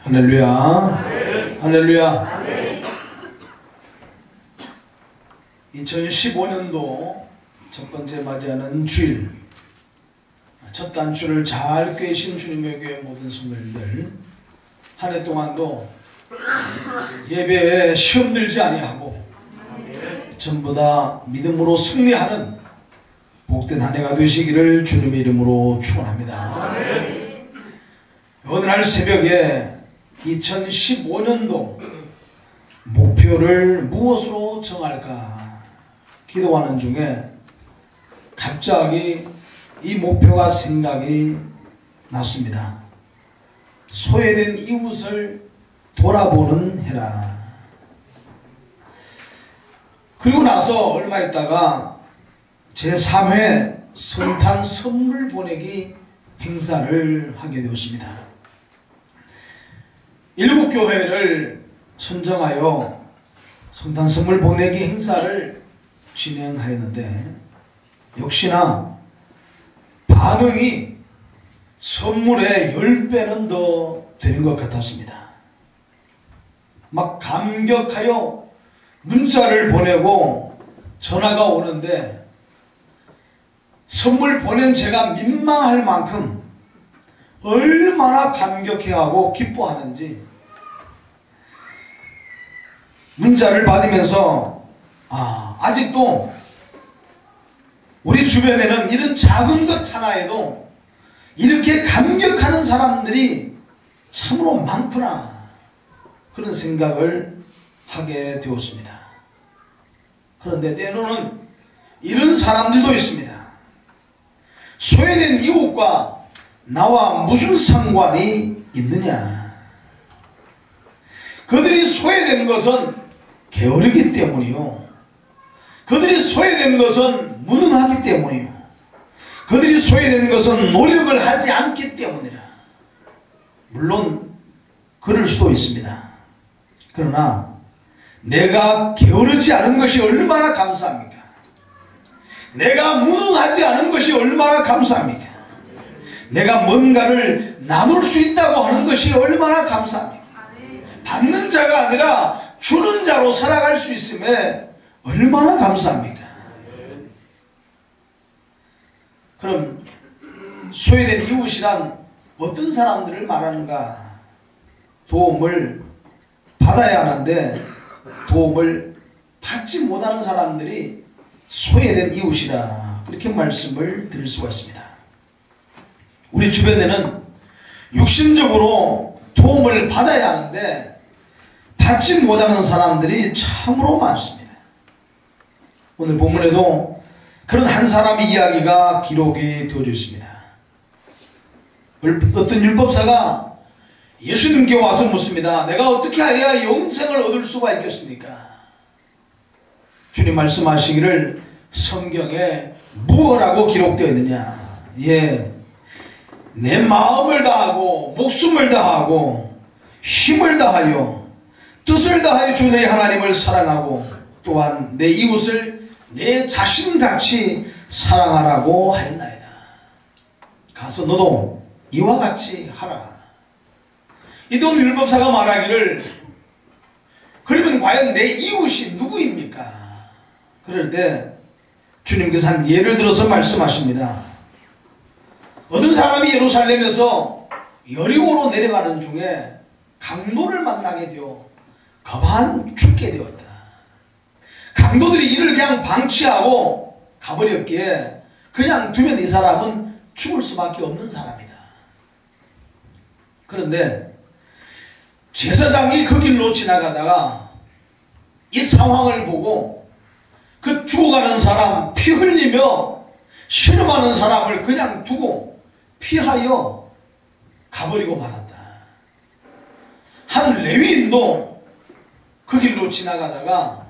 할렐루야. 할렐루야. 2015년도 첫 번째 맞이하는 주일, 첫 단추를 잘 꿰신 주님의 교회 모든 성도님들, 한 해 동안도 예배에 시험 들지 아니하고 전부 다 믿음으로 승리하는 복된 한 해가 되시기를 주님의 이름으로 축원합니다. 오늘 새벽에 2015년도 목표를 무엇으로 정할까 기도하는 중에 갑자기 이 목표가 생각이 났습니다. 소외된 이웃을 돌아보는 해라. 그리고 나서 얼마 있다가 제3회 성탄 선물 보내기 행사를 하게 되었습니다. 7교회를 선정하여 성탄 선물 보내기 행사를 진행하였는데 역시나 반응이 선물의 10배는 더 되는 것 같았습니다. 막 감격하여 문자를 보내고 전화가 오는데 선물 보낸 제가 민망할 만큼 얼마나 감격해하고 기뻐하는지 문자를 받으면서 아직도 우리 주변에는 이런 작은 것 하나에도 이렇게 감격하는 사람들이 참으로 많구나, 그런 생각을 하게 되었습니다. 그런데 때로는 이런 사람들도 있습니다. 소외된 이웃과 나와 무슨 상관이 있느냐. 그들이 소외된 것은 게으르기 때문이요, 그들이 소외된 것은 무능하기 때문이요, 그들이 소외된 것은 노력을 하지 않기 때문이라. 물론 그럴 수도 있습니다. 그러나 내가 게으르지 않은 것이 얼마나 감사합니까? 내가 무능하지 않은 것이 얼마나 감사합니까? 내가 뭔가를 나눌 수 있다고 하는 것이 얼마나 감사합니까? 받는 자가 아니라 주는 자로 살아갈 수 있음에 얼마나 감사합니까? 그럼 소외된 이웃이란 어떤 사람들을 말하는가? 도움을 받아야 하는데 도움을 받지 못하는 사람들이 소외된 이웃이라, 그렇게 말씀을 드릴 수가 있습니다. 우리 주변에는 육신적으로 도움을 받아야 하는데 받지 못하는 사람들이 참으로 많습니다. 오늘 본문에도 그런 한 사람의 이야기가 기록이 되어져 있습니다. 어떤 율법사가 예수님께 와서 묻습니다. 내가 어떻게 해야 영생을 얻을 수가 있겠습니까? 주님 말씀하시기를 성경에 무엇이라고 기록되어 있느냐? 내 마음을 다하고 목숨을 다하고 힘을 다하여 뜻을 다하여 주 내 하나님을 사랑하고 또한 내 이웃을 내 자신같이 사랑하라고 하였나이다. 가서 너도 이와 같이 하라. 이동 율법사가 말하기를, 그러면 과연 내 이웃이 누구입니까? 그럴 때 주님께서 한 예를 들어서 말씀하십니다. 어떤 사람이 예루살렘에서 여리고로 내려가는 중에 강도를 만나게 되어 급한 죽게 되었다. 강도들이 이를 그냥 방치하고 가버렸기에 그냥 두면 이 사람은 죽을 수밖에 없는 사람이다. 그런데 제사장이 그 길로 지나가다가 이 상황을 보고 그 죽어가는 사람, 피 흘리며 신음하는 사람을 그냥 두고 피하여 가버리고 말았다. 한 레위인도 그 길로 지나가다가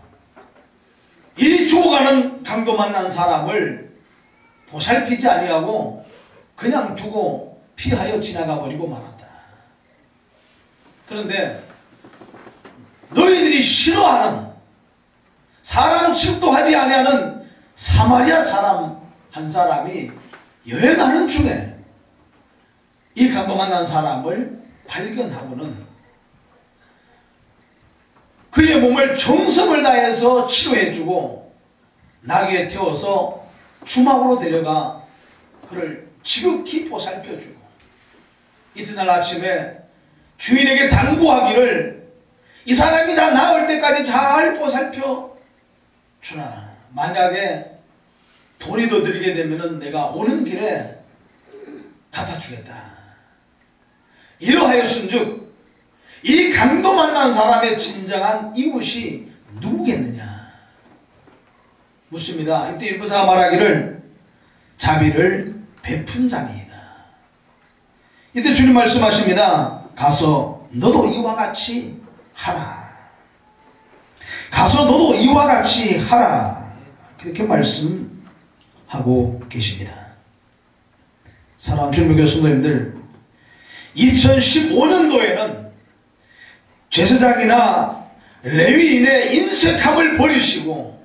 이 죽어가는 강도 만난 사람을 보살피지 아니하고 그냥 두고 피하여 지나가 버리고 말았다. 그런데 너희들이 싫어하는, 사람 취급도 하지 아니하는 사마리아 사람 한 사람이 여행하는 중에 이 강도 만난 사람을 발견하고는 그의 몸을 정성을 다해서 치료해주고 나귀에 태워서 주막으로 데려가 그를 지극히 보살펴주고 이튿날 아침에 주인에게 당부하기를 이 사람이 다 나을 때까지 잘 보살펴 주나. 만약에 돈이 더 들게 되면 내가 오는 길에 갚아주겠다. 이러하였은즉 이 강도 만난 사람의 진정한 이웃이 누구겠느냐 묻습니다. 이때 율법사가 말하기를 자비를 베푼 자니이다. 이때 주님 말씀하십니다. 가서 너도 이와 같이 하라. 가서 너도 이와 같이 하라. 그렇게 말씀하고 계십니다. 사랑하는 주님의 성도님들, 2015년도에는 제사장이나 레위인의 인색함을 버리시고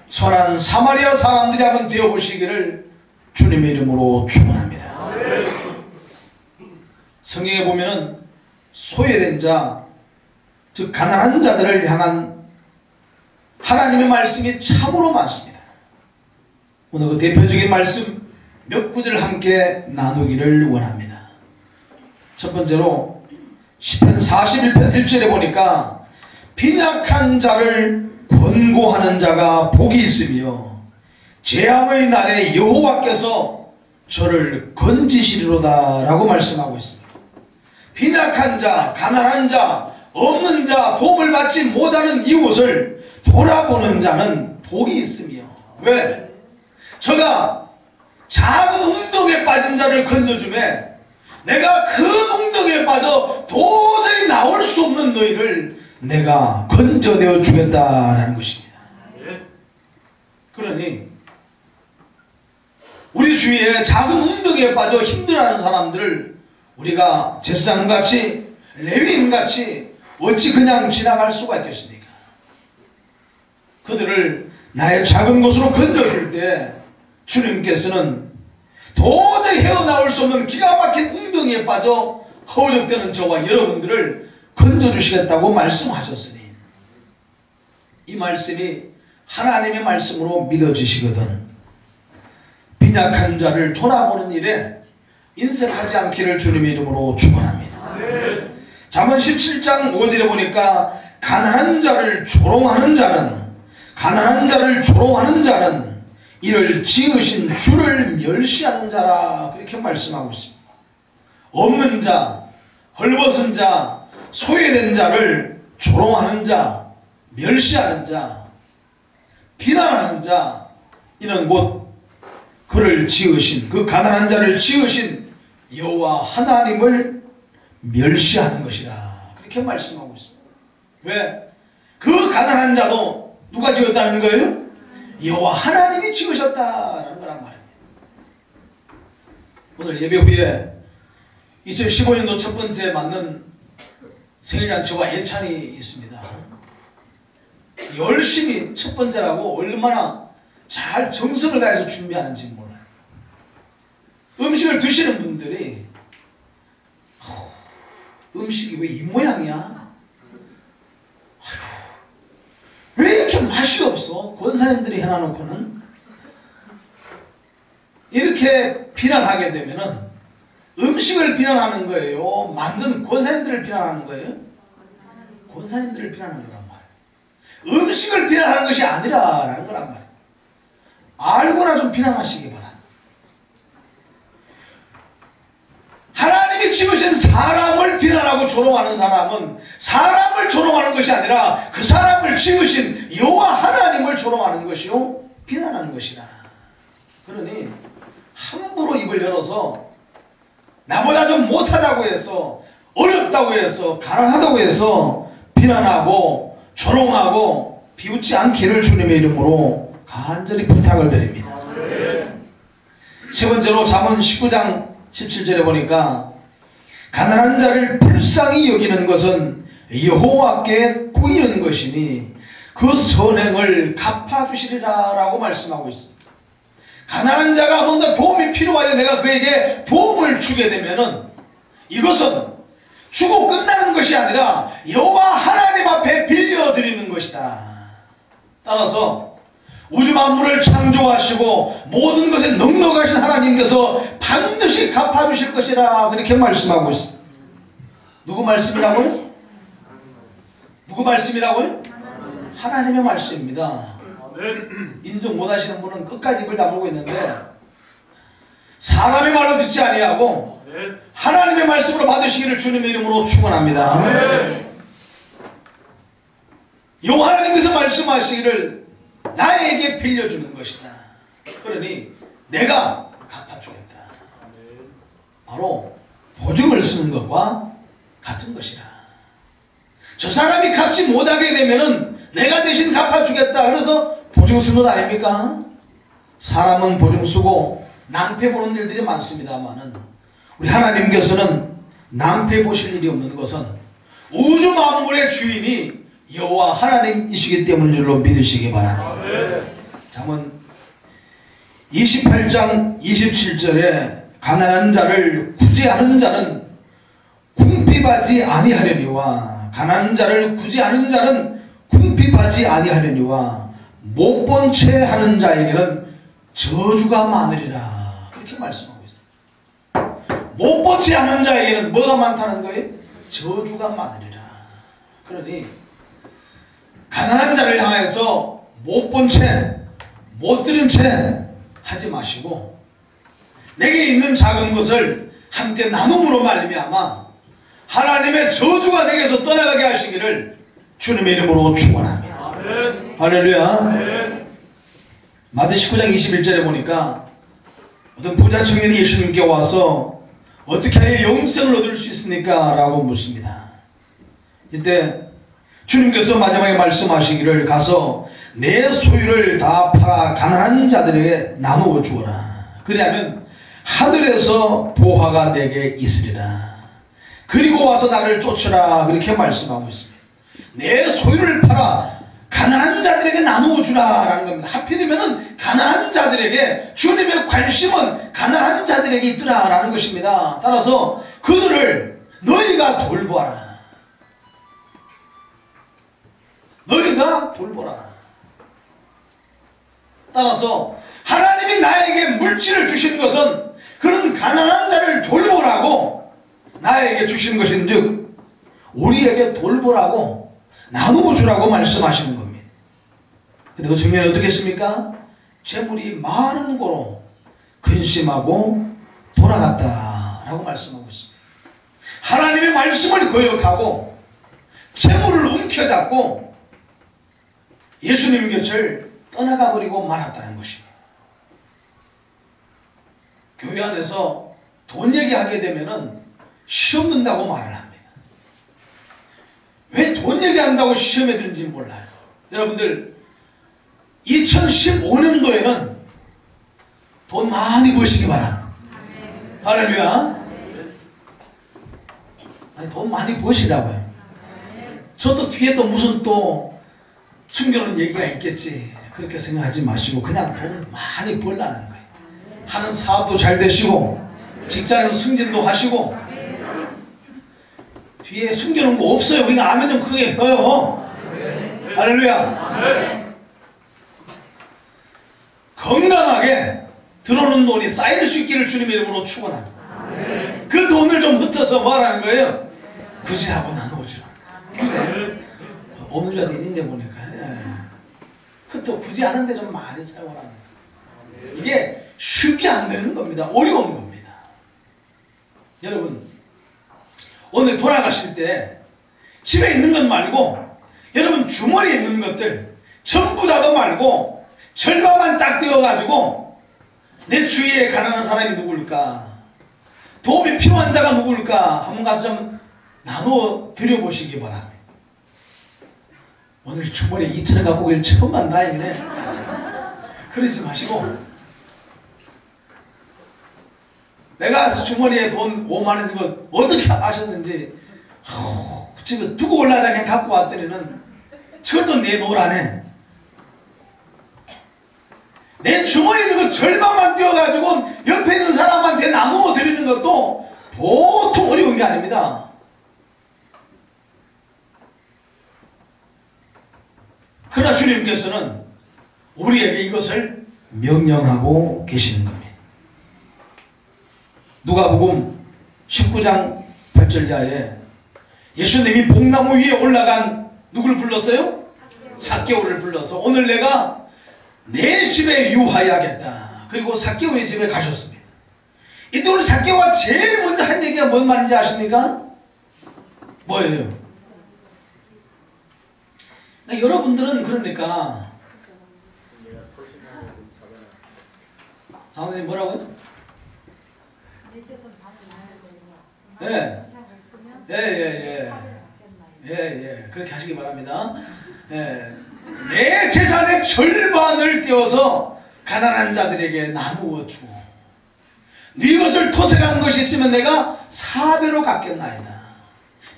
선한 사마리아 사람들이 한번 되어보시기를 주님의 이름으로 축원합니다. 성경에 보면은 소외된 자, 즉 가난한 자들을 향한 하나님의 말씀이 참으로 많습니다. 오늘 그 대표적인 말씀 몇 구절을 함께 나누기를 원합니다. 첫 번째로 시편 41편 1절에 보니까 빈약한 자를 권고하는 자가 복이 있으며 재앙의 날에 여호와께서 저를 건지시리로다 라고 말씀하고 있습니다. 빈약한 자, 가난한 자, 없는 자, 도움을 받지 못하는 이웃을 돌아보는 자는 복이 있으며 왜? 저가 작은 웅덩이에 빠진 자를 건져주매 내가 그 웅덩이에 빠져 도저히 나올 수 없는 너희를 내가 건져내어 주겠다라는 것입니다. 그러니 우리 주위에 작은 웅덩이에 빠져 힘들어하는 사람들을 우리가 제사장같이 레위인같이 어찌 그냥 지나갈 수가 있겠습니까? 그들을 나의 작은 곳으로 건져줄 때 주님께서는 도저히 헤어나올 수 없는 기가 막힌 웅덩이에 빠져 허우적대는 저와 여러분들을 건져주시겠다고 말씀하셨으니 이 말씀이 하나님의 말씀으로 믿어지시거든 빈약한 자를 돌아보는 일에 인색하지 않기를 주님의 이름으로 축원합니다. 잠언 17장 5절에 보니까 가난한 자를 조롱하는 자는 이를 지으신 주를 멸시하는 자라 그렇게 말씀하고 있습니다. 없는 자, 헐벗은 자, 소외된 자를 조롱하는 자, 멸시하는 자, 비난하는 자, 이는 곧 그를 지으신, 그 가난한 자를 지으신 여호와 하나님을 멸시하는 것이라 그렇게 말씀하고 있습니다. 왜? 그 가난한 자도 누가 지었다는 거예요? 여호와 하나님이 지으셨다라는 거란 말입니다. 오늘 예배 후에 2015년도 첫 번째 맞는 생일잔치와 예찬이 있습니다. 열심히 첫 번째라고 얼마나 잘 정성을 다해서 준비하는지 몰라요. 음식을 드시는 분들이 음식이 왜 이 모양이야? 왜 이렇게 맛이 없어? 권사님들이 해놔놓고는 이렇게 비난하게 되면은 음식을 비난하는 거예요? 만든 권사님들을 비난하는 거예요? 권사님들을 비난하는 거란 말이에요. 음식을 비난하는 것이 아니라라는 거란 말이에요. 알고나 좀 비난하시기 바랍니다. 하나님이 지으신 사람을 비난하고 조롱하는 사람은 사람을 조롱하는 것이 아니라 그 사람을 지으신 여호와 하나님을 조롱하는 것이요 비난하는 것이라. 그러니 함부로 입을 열어서 나보다 좀 못하다고 해서 어렵다고 해서 가난하다고 해서 비난하고 조롱하고 비웃지 않기를 주님의 이름으로 간절히 부탁을 드립니다. 세 번째로 잠언 19장 17절에 보니까 가난한 자를 불쌍히 여기는 것은 여호와께 꾸이는 것이니 그 선행을 갚아주시리라 라고 말씀하고 있습니다. 가난한 자가 뭔가 도움이 필요하여 내가 그에게 도움을 주게 되면은 이것은 주고 끝나는 것이 아니라 여호와 하나님 앞에 빌려드리는 것이다. 따라서 우주 만물을 창조하시고 모든 것에 넉넉하신 하나님께서 반드시 갚아주실 것이라 그렇게 말씀하고 있습니다. 누구 말씀이라고요? 누구 말씀이라고요? 하나님의 말씀입니다. 인정 못하시는 분은 끝까지 입을 다물고 있는데 사람의 말로 듣지 아니하고 하나님의 말씀으로 받으시기를 주님의 이름으로 축원합니다. 여호와 하나님께서 말씀하시기를 나에게 빌려주는 것이다. 그러니 내가 갚아주겠다. 바로 보증을 쓰는 것과 같은 것이라. 저 사람이 갚지 못하게 되면은 내가 대신 갚아주겠다. 그래서 보증 쓴 것 아닙니까? 사람은 보증 쓰고 낭패 보는 일들이 많습니다만은 우리 하나님께서는 낭패 보실 일이 없는 것은 우주 만물의 주인이 여호와 하나님이시기 때문인 줄로 믿으시기 바랍니다. 잠언 28장 27절에 가난한 자를 구제하는 자는 궁핍하지 아니하려니와 가난한 자를 구제하는 자는 궁핍하지 아니하려니와 못 본 채 하는 자에게는 저주가 많으리라. 그렇게 말씀하고 있습니다. 못 본 채 하는 자에게는 뭐가 많다는 거예요? 저주가 많으리라. 그러니 가난한 자를 향해서 못 본 채, 못 들은 채 하지 마시고 내게 있는 작은 것을 함께 나눔으로 말미암아 하나님의 저주가 내게서 떠나가게 하시기를 주님의 이름으로 축원합니다. 할렐루야. 마태복음 19장 21절에 보니까 어떤 부자 청년이 예수님께 와서 어떻게 하여 영생을 얻을 수 있습니까? 라고 묻습니다. 이때 주님께서 마지막에 말씀하시기를 가서 내 소유를 다 팔아 가난한 자들에게 나누어 주어라. 그리하면 하늘에서 보화가 내게 있으리라. 그리고 와서 나를 쫓으라. 그렇게 말씀하고 있습니다. 내 소유를 팔아 가난한 자들에게 나누어 주라라는 겁니다. 하필이면은 가난한 자들에게 주님의 관심은 가난한 자들에게 있더라라는 것입니다. 따라서 그들을 너희가 돌보아라. 너희가 돌보라. 따라서 하나님이 나에게 물질을 주신 것은 그런 가난한 자를 돌보라고 나에게 주신 것인즉 우리에게 돌보라고 나누어 주라고 말씀하시는 겁니다. 근데 그 측면이 어떻겠습니까? 재물이 많은 고로 근심하고 돌아갔다라고 말씀하고 있습니다. 하나님의 말씀을 거역하고 재물을 움켜잡고 예수님 곁을 떠나가 버리고 말았다는 것입니다. 교회 안에서 돈 얘기하게 되면은 시험 든다고 말을 합니다. 왜 돈 얘기한다고 시험에 드는지 몰라요. 여러분들 2015년도에는 돈 많이 버시기 바랍니다. 할렐루야. 아니 돈 많이 버시라고요. 저도 뒤에 또 무슨 또 숨겨놓은 얘기가 있겠지 그렇게 생각하지 마시고 그냥 돈 많이 벌라는 거예요. 하는 사업도 잘 되시고 직장에서 승진도 하시고 뒤에 숨겨놓은 거 없어요. 우리가 아멘 좀 크게 해요. 할렐루야. 건강하게 들어오는 돈이 쌓일 수 있기를 주님의 이름으로 축원합니다. 그 돈을 좀 흩어서 뭐하라는 거예요? 굳이 하고 나누어주라. 없는 자도 있는데 보니까 흩어 굳이 하는데 좀 많이 사용하라는 거예요. 이게 쉽게 안 되는 겁니다. 어려운 겁니다. 여러분 오늘 돌아가실 때 집에 있는 것 말고 여러분 주머니에 있는 것들 전부 다도 말고 절반만 딱 떼어가지고 내 주위에 가난한 사람이 누구일까? 도움이 필요한 자가 누구일까? 한번 가서 좀 나누어 드려보시기 바랍니다. 오늘 주머니에 2,000원 갖고 오길 천만 다행이네. 그러지 마시고 내가 주머니에 돈 5만원 있는 거 어떻게 아셨는지 집에 두고 올라다가 그냥 갖고 왔더니는 저도 내놓으라네. 내 주머니에 있는 거 절반만 띄워가지고 옆에 있는 사람한테 나누어 드리는 것도 보통 어려운 게 아닙니다. 그러나 주님께서는 우리에게 이것을 명령하고 계시는 겁니다. 누가복음 19장 8절 이하에 예수님이 복나무 위에 올라간 누굴 불렀어요? 삭개오를 불러서 오늘 내가 내 집에 유하여야겠다. 그리고 삭개오의 집에 가셨습니다. 이때 오늘 삭개오가 제일 먼저 한 얘기가 뭔 말인지 아십니까? 뭐예요? 그러니까 여러분들은 그러니까 장로님 뭐라고요? 네. 예. 그렇게 하시기 바랍니다. 예. 내 재산의 절반을 떼어서 가난한 자들에게 나누어 주고 네 것을 토색한 것이 있으면 내가 4배로 갚겠나이다.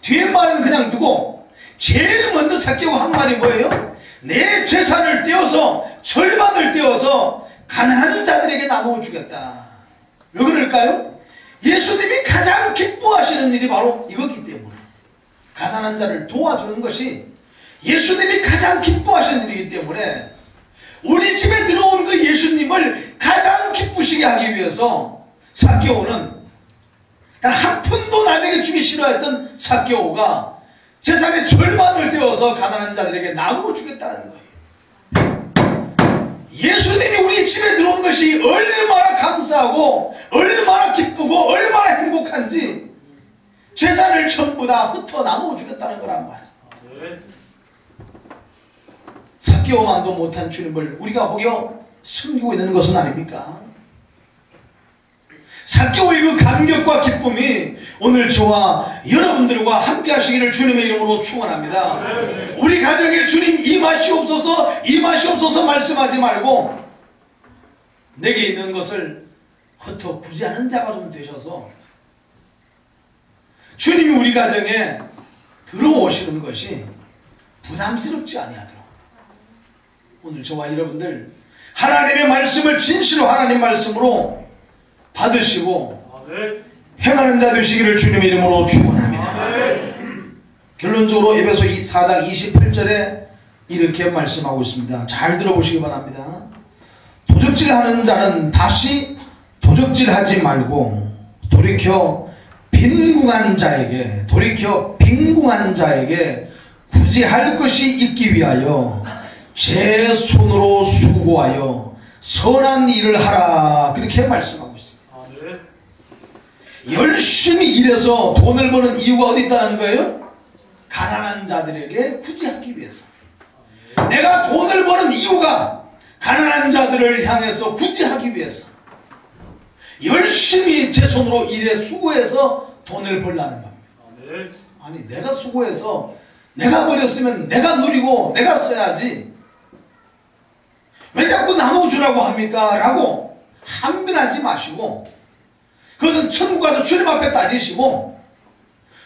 뒤에 말은 그냥 두고 제일 먼저 삭개오가 한 말이 뭐예요? 내 재산을 떼어서 절반을 떼어서 가난한 자들에게 나누어 주겠다. 왜 그럴까요? 예수님이 가장 기뻐하시는 일이 바로 이거기 때문에 가난한 자를 도와주는 것이 예수님이 가장 기뻐하시는 일이기 때문에 우리 집에 들어온 그 예수님을 가장 기쁘시게 하기 위해서 삭개오는 단 한 푼도 남에게 주기 싫어했던 삭개오가 재산의 절반을 떼어서 가난한 자들에게 나누어 주겠다는 거예요. 예수님이 우리 집에 들어오는 것이 얼마나 감사하고 얼마나 기쁘고 얼마나 행복한지 재산을 전부 다 흩어 나누어 주겠다는 거란 말이에요. 삭개오만도 못한 주님을 우리가 혹여 숨기고 있는 것은 아닙니까? 삭개오의 그 감격과 기쁨이 오늘 저와 여러분들과 함께 하시기를 주님의 이름으로 축원합니다. 우리 가정에 주님 임하시옵소서 말씀하지 말고 내게 있는 것을 흩어 구제하는 자가 좀 되셔서 주님이 우리 가정에 들어오시는 것이 부담스럽지 아니하도록 오늘 저와 여러분들 하나님의 말씀을 진실로 하나님 말씀으로 받으시고 행하는 자 되시기를 주님의 이름으로 축원합니다. 결론적으로 에베소 4장 28절에 이렇게 말씀하고 있습니다. 잘 들어보시기 바랍니다. 도적질하는 자는 다시 도적질하지 말고 돌이켜 빈궁한 자에게 구제할 것이 있기 위하여 제 손으로 수고하여 선한 일을 하라. 그렇게 말씀하고 있습니다. 열심히 일해서 돈을 버는 이유가 어디 있다는 거예요? 가난한 자들에게 구제하기 위해서. 내가 돈을 버는 이유가 가난한 자들을 향해서 구제하기 위해서. 열심히 제 손으로 일해 수고해서 돈을 벌라는 겁니다. 아니 내가 수고해서 내가 버렸으면 내가 누리고 내가 써야지 왜 자꾸 나눠주라고 합니까? 라고 항변하지 마시고 그것은 천국 가서 주님 앞에 따지시고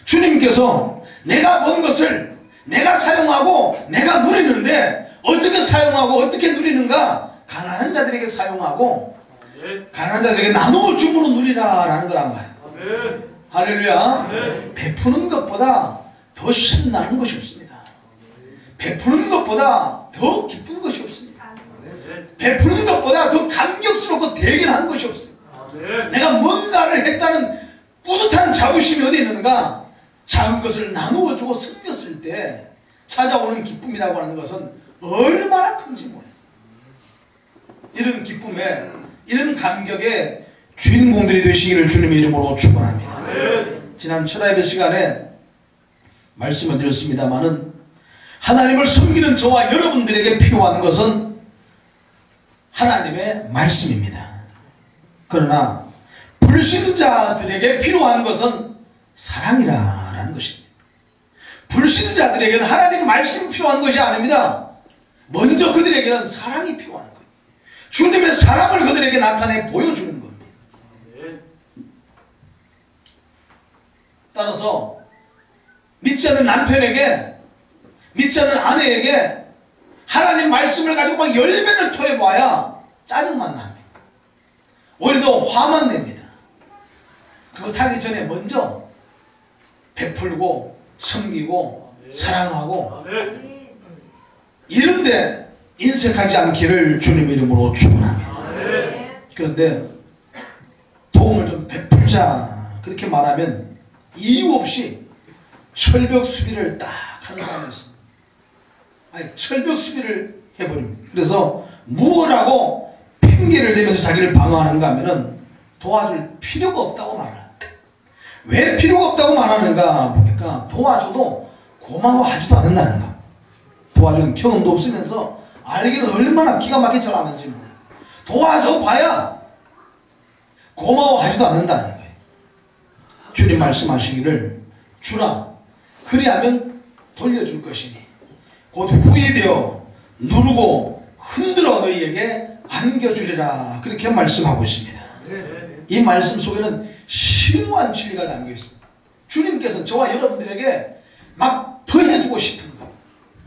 주님께서 내가 번 것을 내가 사용하고 내가 누리는데 어떻게 사용하고 어떻게 누리는가? 가난한 자들에게 사용하고 가난한 자들에게 나누어 줌으로 누리라 라는 거란 말이에요. 할렐루야. 베푸는 것보다 더 신나는 것이 없습니다. 베푸는 것보다 더 기쁜 것이 없습니다. 베푸는 것보다 더 감격스럽고 대견한 것이 없습니다. 내가 뭔가를 했다는 뿌듯한 자부심이 어디 있는가? 작은 것을 나누어주고 섬겼을 때 찾아오는 기쁨이라고 하는 것은 얼마나 큰지 몰라요. 이런 기쁨에 이런 감격의 주인공들이 되시기를 주님의 이름으로 축원합니다. 지난 철야 예배 시간에 말씀을 드렸습니다마는 하나님을 섬기는 저와 여러분들에게 필요한 것은 하나님의 말씀입니다. 그러나 불신자들에게 필요한 것은 사랑이라는 것입니다. 불신자들에게는 하나님의 말씀이 필요한 것이 아닙니다. 먼저 그들에게는 사랑이 필요한 거예요. 주님의 사랑을 그들에게 나타내 보여주는 겁니다. 따라서 믿지 않는 남편에게 믿지 않는 아내에게 하나님 말씀을 가지고 막 열매를 토해봐야 짜증만 납니다. 오히려 더 화만 냅니다. 그것 하기 전에 먼저 베풀고 섬기고 사랑하고 이런데 인색하지 않기를 주님 이름으로 축원합니다. 그런데 도움을 좀 베풀자 그렇게 말하면 이유 없이 철벽 수비를 딱 하는 사람이 있습니다. 아니 철벽 수비를 해버립니다. 그래서 무엇라고 핑계를 대면서 자기를 방어하는가 하면은 도와줄 필요가 없다고 말해요. 왜 필요가 없다고 말하는가 보니까 도와줘도 고마워하지도 않는다는 거. 도와주는 경험도 없으면서 알기는 얼마나 기가 막히게 잘 아는지 몰라요. 도와줘 봐야 고마워하지도 않는다는 거예요. 주님 말씀하시기를 주라 그리하면 돌려줄 것이니 곧 후이되어 누르고 흔들어 너희에게 안겨주리라 그렇게 말씀하고 있습니다. 이 말씀 속에는 심오한 진리가 담겨 있습니다. 주님께서는 저와 여러분들에게 막 더해주고 싶은 것.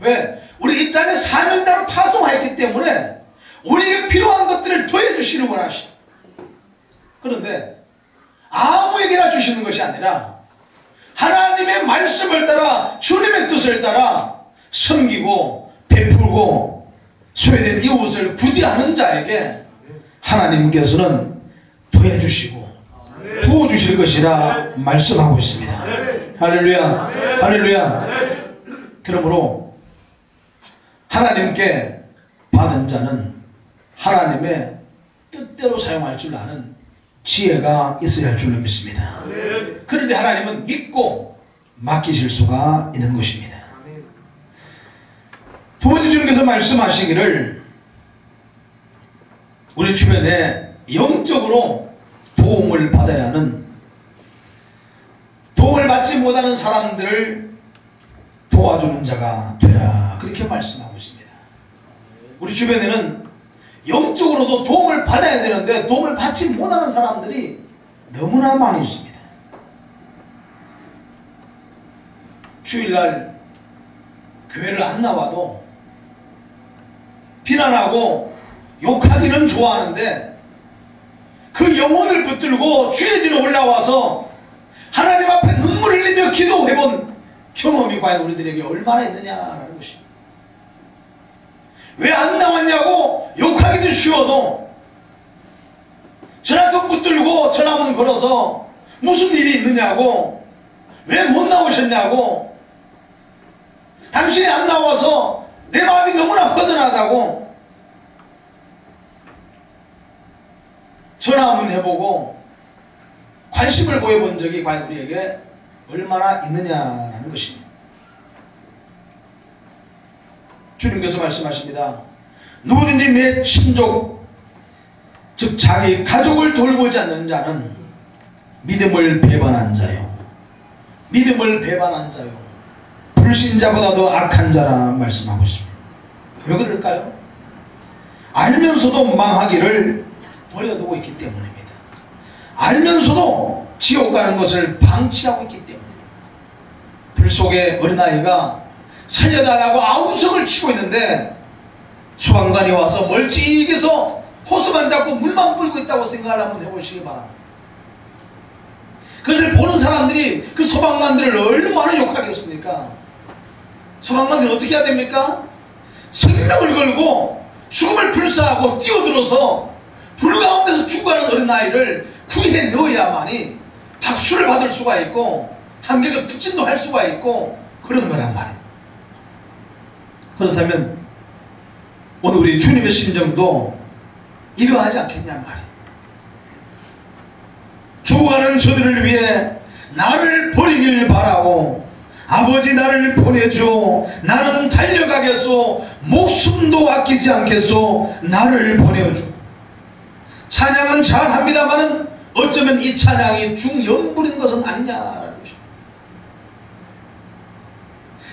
왜? 우리 이 땅에 사명자로 파송하였기 때문에 우리에게 필요한 것들을 더해주시는 원하시. 그런데 아무에게나 주시는 것이 아니라 하나님의 말씀을 따라 주님의 뜻을 따라 섬기고 베풀고 소외된 이웃을 구제하는 자에게 하나님께서는 더해주시고 부어주실 것이라 말씀하고 있습니다. 할렐루야 할렐루야. 그러므로 하나님께 받은 자는 하나님의 뜻대로 사용할 줄 아는 지혜가 있어야 할 줄로 믿습니다. 그런데 하나님은 믿고 맡기실 수가 있는 것입니다. 두 번째 주님께서 말씀하시기를 우리 주변에 영적으로 도움을 받아야 하는 도움을 받지 못하는 사람들을 도와주는 자가 되라 그렇게 말씀하고 있습니다. 우리 주변에는 영적으로도 도움을 받아야 되는데 도움을 받지 못하는 사람들이 너무나 많이 있습니다. 주일날 교회를 안 나와도 비난하고 욕하기는 좋아하는데 그 영혼을 붙들고 주의 집에 올라와서 하나님 앞에 눈물을 흘리며 기도해본 경험이 과연 우리들에게 얼마나 있느냐라는 것입니다. 왜 안 나왔냐고 욕하기는 쉬워도 전화통 붙들고 전화문 걸어서 무슨 일이 있느냐고 왜 못 나오셨냐고 당신이 안 나와서 내 마음이 너무나 허전하다고 전화 한번 해보고 관심을 보여본 적이 과연 우리에게 얼마나 있느냐라는 것입니다. 주님께서 말씀하십니다. 누구든지 내 친족 즉 자기 가족을 돌보지 않는 자는 믿음을 배반한 자요 믿음을 배반한 자요 불신자보다도 악한 자라 말씀하고 있습니다. 왜 그럴까요? 알면서도 망하기를 버려두고 있기 때문입니다. 알면서도 지옥 가는 것을 방치하고 있기 때문입니다. 불 속에 어린아이가 살려달라고 아우성을 치고 있는데 소방관이 와서 멀찍이서 호수만 잡고 물만 뿌리고 있다고 생각을 한번 해보시기 바랍니다. 그것을 보는 사람들이 그 소방관들을 얼마나 욕하겠습니까? 소방관들이 어떻게 해야 됩니까? 생명을 걸고 죽음을 불사하고 뛰어들어서 불 가운데서 죽어가는 어린아이를 구해 넣어야만이 박수를 받을 수가 있고 한계급 특진도 할 수가 있고 그런 거란 말이에요. 그렇다면 오늘 우리 주님의 심정도 이러하지 않겠냔 말이에요. 죽어가는 저들을 위해 나를 버리길 바라고 아버지 나를 보내줘 나는 달려가겠소 목숨도 아끼지 않겠소 나를 보내줘. 찬양은 잘합니다마는 어쩌면 이 찬양이 중연불인 것은 아니냐라는 것입니다.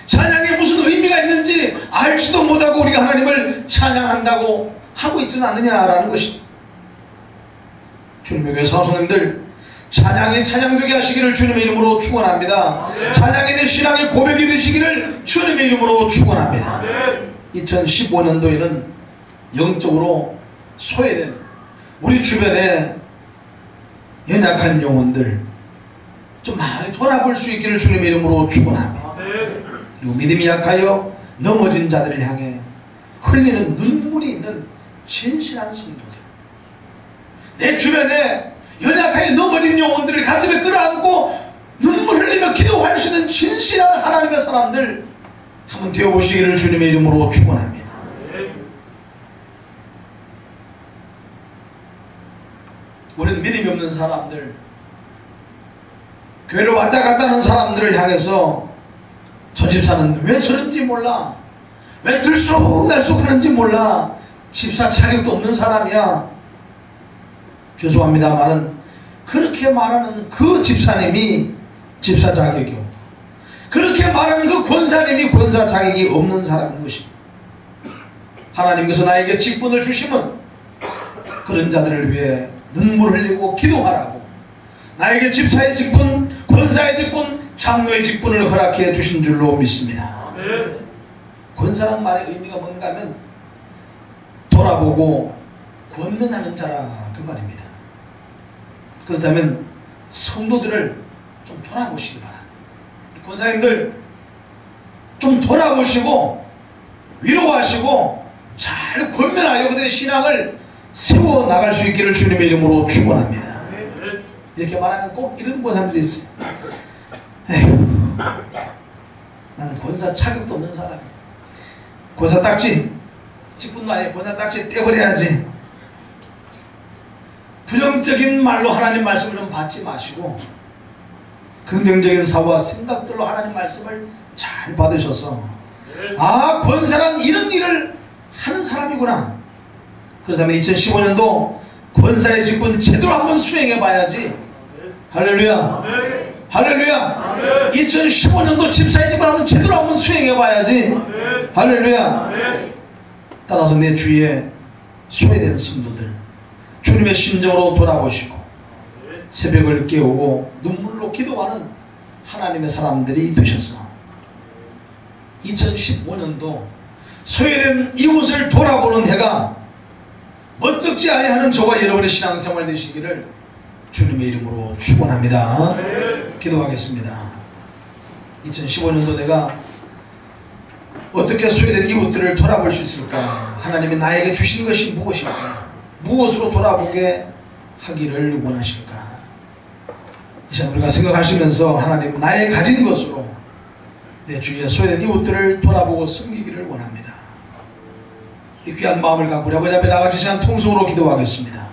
찬양에 무슨 의미가 있는지 알지도 못하고 우리가 하나님을 찬양한다고 하고 있지는 않느냐라는 것입니다. 주님의 교회 사도님들 찬양이 찬양되게 하시기를 주님의 이름으로 축원합니다. 찬양이 내 신앙의 고백이 되시기를 주님의 이름으로 축원합니다. 2015년도에는 영적으로 소외된 우리 주변에 연약한 영혼들 좀 많이 돌아볼 수 있기를 주님의 이름으로 축원합니다. 그리고 믿음이 약하여 넘어진 자들을 향해 흘리는 눈물이 있는 진실한 성도들, 내 주변에 연약하게 넘어진 영혼들을 가슴에 끌어안고 눈물 흘리며 기도할 수 있는 진실한 하나님의 사람들 한번 되어보시기를 주님의 이름으로 축원합니다. 우리는 믿음이 없는 사람들, 교회를 왔다 갔다 하는 사람들을 향해서 저 집사는 왜 저런지 몰라, 왜 들쑥날쑥 하는지 몰라, 집사 자격도 없는 사람이야. 죄송합니다만은 그렇게 말하는 그 집사님이 집사 자격이 없고, 그렇게 말하는 그 권사님이 권사 자격이 없는 사람인 것입니다. 하나님께서 나에게 직분을 주시면 그런 자들을 위해 눈물 흘리고 기도하라고, 나에게 집사의 직분, 권사의 직분, 장로의 직분을 허락해 주신 줄로 믿습니다. 권사라는 말의 의미가 뭔가 하면 돌아보고 권면하는 자라 그 말입니다. 그렇다면 성도들을 좀 돌아보시기 바랍니다. 권사님들 좀 돌아보시고 위로하시고 잘 권면하여 그들의 신앙을 세워나갈 수 있기를 주님의 이름으로 축원합니다. 이렇게 말하면 꼭 이런 권사님들이 있어요. 에휴, 나는 권사 자격도 없는 사람이야. 권사 딱지, 직분도 아니에요. 권사 딱지 떼버려야지. 부정적인 말로 하나님 말씀을 좀 받지 마시고 긍정적인 사고와 생각들로 하나님 말씀을 잘 받으셔서, 아, 권사란 이런 일을 하는 사람이구나. 그렇다면 2015년도 권사의 직분 제대로 한번 수행해 봐야지. 할렐루야. 할렐루야. 2015년도 집사의 직분 한번 제대로 한번 수행해 봐야지. 할렐루야. 따라서 내 주위에 소외된 성도들 주님의 심정으로 돌아보시고 새벽을 깨우고 눈물로 기도하는 하나님의 사람들이 되셔서 2015년도 소외된 이웃을 돌아보는 해가 멋쩍지 아니하는 저와 여러분의 신앙생활 되시기를 주님의 이름으로 축원합니다. 기도하겠습니다. 2015년도 내가 어떻게 소외된 이웃들을 돌아볼 수 있을까? 하나님이 나에게 주신 것이 무엇일까? 무엇으로 돌아보게 하기를 원하실까? 이 시간 우리가 생각하시면서 하나님, 나의 가진 것으로 내 주위에 소외된 이웃들을 돌아보고 섬기기를 원합니다. 이 귀한 마음을 갖고 우리 아버지 앞에 나가지 시간 통성으로 기도하겠습니다.